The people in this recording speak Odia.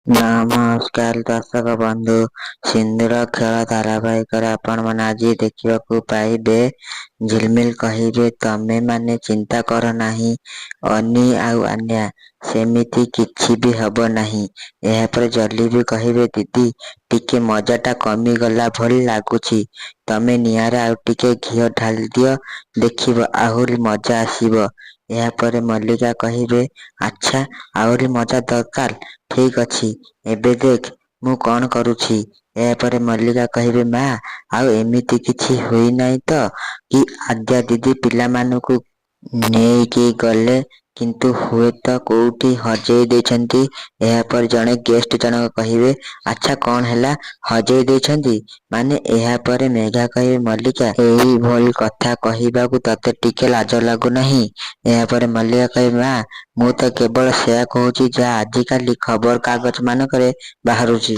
ନମସ୍କାର ଦର୍ଶକ ବନ୍ଧୁ, ସିନ୍ଦୁର ଖେଳ ଧାରାବାହିକରେ ଆପଣମାନେ ଆଜି ଦେଖିବାକୁ ପାଇବେ। ଝିଲମିଲ କହିବେ ତମେ ମାନେ ଚିନ୍ତା କର ନାହିଁ ଅନି ଆଉ ଆନ୍ୟା, ସେମିତି କିଛି ବି ହବ ନାହିଁ। ଏହାପରେ ଜଲିବି କହିବେ ଦିଦି ଟିକେ ମଜାଟା କମିଗଲା ଭଳି ଲାଗୁଛି, ତମେ ନିଆଁରେ ଆଉ ଟିକେ ଘିଅ ଢାଳି ଦିଅ, ଦେଖିବ ଆହୁରି ମଜା ଆସିବ। ଏହାପରେ ମଲ୍ଲିକା କହିବେ ଆଚ୍ଛା ଆହୁରି ମଜା ଦରକାର, ଠିକ ଅଛି ଏବେ ଦେଖ ମୁଁ କଣ କରୁଛି। ଏହାପରେ ମଲ୍ଲିକା କହିବେ ମା ଆଉ ଏମିତି କିଛି ହୋଇନାହିଁ ତ? କି ଆଦ୍ୟା ଦିଦି ପିଲାମାନଙ୍କୁ ନେଇକି ଗଲେ କିନ୍ତୁ ହୁଏତ କୋଉଠି ହଜେଇ ଦେଇଛନ୍ତି। ଏହାପରେ ଜଣେ ଗେଷ୍ଟ ଜଣକ କହିବେ ଆଚ୍ଛା କଣ ହେଲା, ହଜେଇ ଦେଇଛନ୍ତି ମାନେ? ଏହାପରେ ମେଘା କହିବେ ମଲ୍ଲିକା ଏଇଭଳି କଥା କହିବାକୁ ତତେ ଟିକେ ଲାଜ ଲାଗୁନାହିଁ? ଏହାପରେ ମଲ୍ଲିକା କହିବେ ମା ମୁଁ ତ କେବଳ ସେୟା କହୁଛି ଯାହା ଆଜିକାଲି ଖବର କାଗଜ ମାନଙ୍କରେ ବାହାରୁଛି।